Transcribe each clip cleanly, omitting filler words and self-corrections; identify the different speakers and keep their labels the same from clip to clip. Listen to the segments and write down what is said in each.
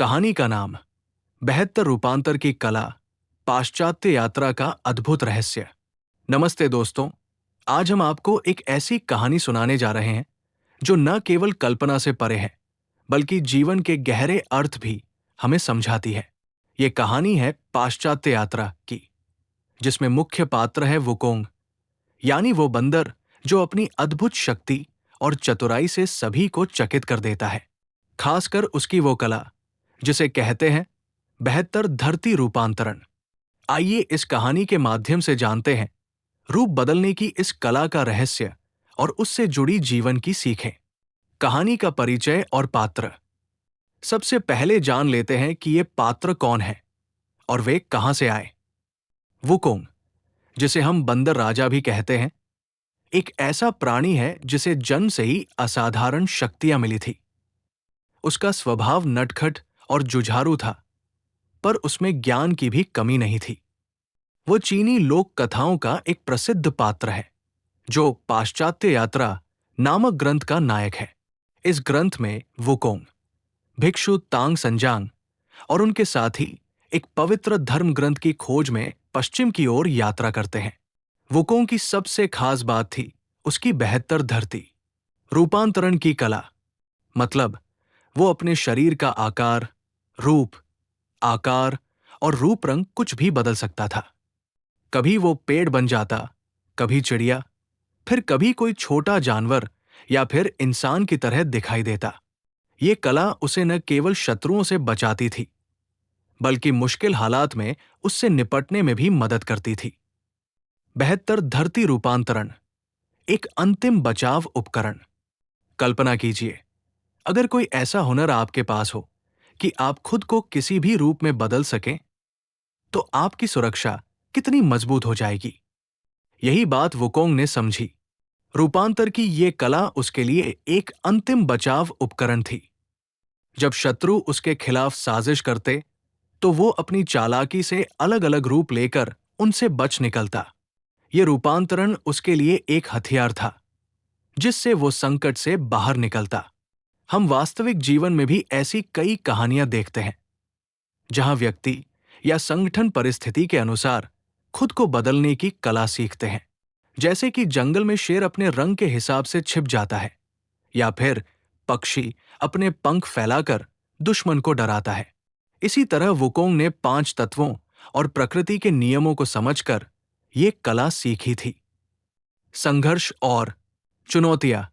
Speaker 1: कहानी का नाम 72 रूपांतर की कला, पाश्चात्य यात्रा का अद्भुत रहस्य। नमस्ते दोस्तों, आज हम आपको एक ऐसी कहानी सुनाने जा रहे हैं जो न केवल कल्पना से परे है, बल्कि जीवन के गहरे अर्थ भी हमें समझाती है। ये कहानी है पाश्चात्य यात्रा की, जिसमें मुख्य पात्र है वुकोंग, यानी वो बंदर जो अपनी अद्भुत शक्ति और चतुराई से सभी को चकित कर देता है। खासकर उसकी वो कला जिसे कहते हैं 72 धरती रूपांतरण। आइए इस कहानी के माध्यम से जानते हैं रूप बदलने की इस कला का रहस्य और उससे जुड़ी जीवन की सीखें। कहानी का परिचय और पात्र। सबसे पहले जान लेते हैं कि ये पात्र कौन है और वे कहां से आए। वुकोंग, जिसे हम बंदर राजा भी कहते हैं, एक ऐसा प्राणी है जिसे जन्म से ही असाधारण शक्तियां मिली थी। उसका स्वभाव नटखट और जुझारू था, पर उसमें ज्ञान की भी कमी नहीं थी। वो चीनी लोक कथाओं का एक प्रसिद्ध पात्र है, जो पाश्चात्य यात्रा नामक ग्रंथ का नायक है। इस ग्रंथ में वुकोंग, भिक्षु तांग संजांग और उनके साथी एक पवित्र धर्म ग्रंथ की खोज में पश्चिम की ओर यात्रा करते हैं। वुकोंग की सबसे खास बात थी उसकी 72 धरती रूपांतरण की कला। मतलब वो अपने शरीर का आकार, रूप, आकार और रूप रंग कुछ भी बदल सकता था। कभी वो पेड़ बन जाता, कभी चिड़िया, फिर कभी कोई छोटा जानवर या फिर इंसान की तरह दिखाई देता। ये कला उसे न केवल शत्रुओं से बचाती थी, बल्कि मुश्किल हालात में उससे निपटने में भी मदद करती थी। 72 धरती रूपांतरण, एक अंतिम बचाव उपकरण। कल्पना कीजिए, अगर कोई ऐसा हुनर आपके पास हो कि आप खुद को किसी भी रूप में बदल सकें, तो आपकी सुरक्षा कितनी मजबूत हो जाएगी। यही बात वुकोंग ने समझी। रूपांतर की ये कला उसके लिए एक अंतिम बचाव उपकरण थी। जब शत्रु उसके खिलाफ साजिश करते, तो वो अपनी चालाकी से अलग अलग रूप लेकर उनसे बच निकलता। ये रूपांतरण उसके लिए एक हथियार था, जिससे वो संकट से बाहर निकलता। हम वास्तविक जीवन में भी ऐसी कई कहानियां देखते हैं, जहां व्यक्ति या संगठन परिस्थिति के अनुसार खुद को बदलने की कला सीखते हैं। जैसे कि जंगल में शेर अपने रंग के हिसाब से छिप जाता है, या फिर पक्षी अपने पंख फैलाकर दुश्मन को डराता है। इसी तरह वुकोंग ने 5 तत्वों और प्रकृति के नियमों को समझकर ये कला सीखी थी। संघर्ष और चुनौतियां,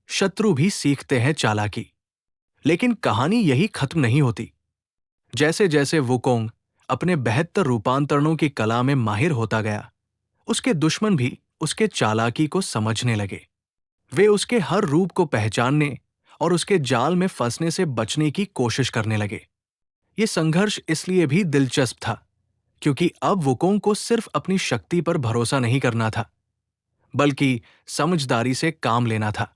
Speaker 1: शत्रु भी सीखते हैं चालाकी। लेकिन कहानी यही खत्म नहीं होती। जैसे जैसे वुकोंग अपने 72 रूपांतरणों की कला में माहिर होता गया, उसके दुश्मन भी उसके चालाकी को समझने लगे। वे उसके हर रूप को पहचानने और उसके जाल में फंसने से बचने की कोशिश करने लगे। ये संघर्ष इसलिए भी दिलचस्प था, क्योंकि अब वुकोंग को सिर्फ अपनी शक्ति पर भरोसा नहीं करना था, बल्कि समझदारी से काम लेना था।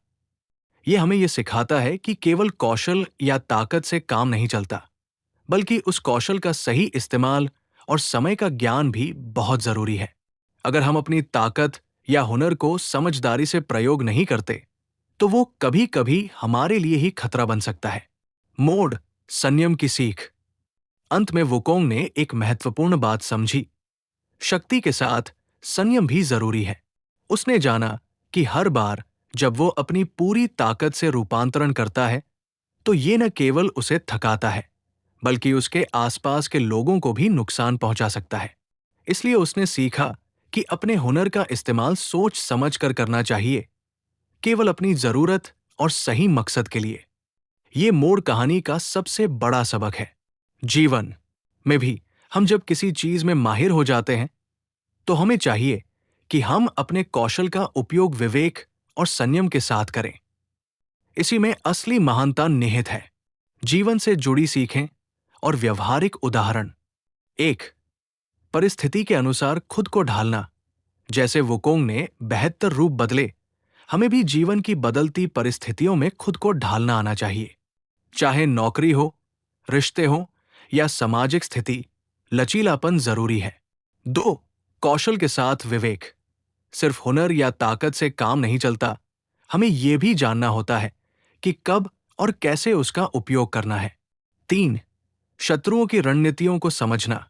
Speaker 1: यह हमें यह सिखाता है कि केवल कौशल या ताकत से काम नहीं चलता, बल्कि उस कौशल का सही इस्तेमाल और समय का ज्ञान भी बहुत जरूरी है। अगर हम अपनी ताकत या हुनर को समझदारी से प्रयोग नहीं करते, तो वो कभी कभी हमारे लिए ही खतरा बन सकता है। मोड, संयम की सीख। अंत में वुकोंग ने एक महत्वपूर्ण बात समझी। शक्ति के साथ संयम भी जरूरी है। उसने जाना कि हर बार जब वो अपनी पूरी ताकत से रूपांतरण करता है, तो ये न केवल उसे थकाता है, बल्कि उसके आसपास के लोगों को भी नुकसान पहुंचा सकता है। इसलिए उसने सीखा कि अपने हुनर का इस्तेमाल सोच समझ कर करना चाहिए, केवल अपनी जरूरत और सही मकसद के लिए। ये मोड़ कहानी का सबसे बड़ा सबक है। जीवन में भी हम जब किसी चीज में माहिर हो जाते हैं, तो हमें चाहिए कि हम अपने कौशल का उपयोग विवेक और संयम के साथ करें। इसी में असली महानता निहित है। जीवन से जुड़ी सीखें और व्यवहारिक उदाहरण। 1. परिस्थिति के अनुसार खुद को ढालना। जैसे वुकोंग ने 72 रूप बदले, हमें भी जीवन की बदलती परिस्थितियों में खुद को ढालना आना चाहिए। चाहे नौकरी हो, रिश्ते हो या सामाजिक स्थिति, लचीलापन जरूरी है। 2. कौशल के साथ विवेक। सिर्फ हुनर या ताकत से काम नहीं चलता, हमें यह भी जानना होता है कि कब और कैसे उसका उपयोग करना है। 3. शत्रुओं की रणनीतियों को समझना,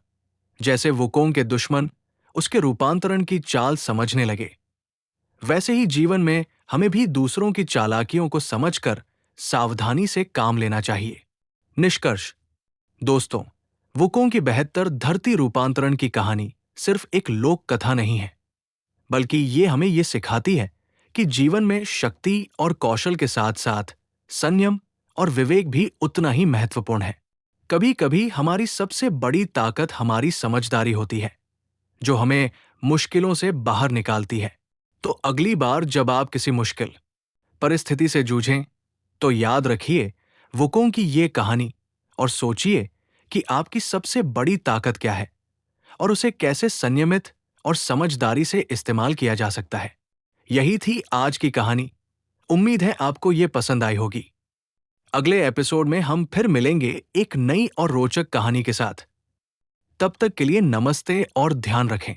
Speaker 1: जैसे वुकोंग के दुश्मन उसके रूपांतरण की चाल समझने लगे, वैसे ही जीवन में हमें भी दूसरों की चालाकियों को समझकर सावधानी से काम लेना चाहिए। निष्कर्ष, दोस्तों, वुकोंग की 72 धरती रूपांतरण की कहानी सिर्फ एक लोक कथा नहीं है, बल्कि ये हमें ये सिखाती है कि जीवन में शक्ति और कौशल के साथ साथ संयम और विवेक भी उतना ही महत्वपूर्ण है। कभी कभी हमारी सबसे बड़ी ताकत हमारी समझदारी होती है, जो हमें मुश्किलों से बाहर निकालती है। तो अगली बार जब आप किसी मुश्किल परिस्थिति से जूझें, तो याद रखिए वुकोंग की ये कहानी और सोचिए कि आपकी सबसे बड़ी ताकत क्या है और उसे कैसे संयमित और समझदारी से इस्तेमाल किया जा सकता है। यही थी आज की कहानी। उम्मीद है आपको ये पसंद आई होगी। अगले एपिसोड में हम फिर मिलेंगे एक नई और रोचक कहानी के साथ। तब तक के लिए नमस्ते और ध्यान रखें।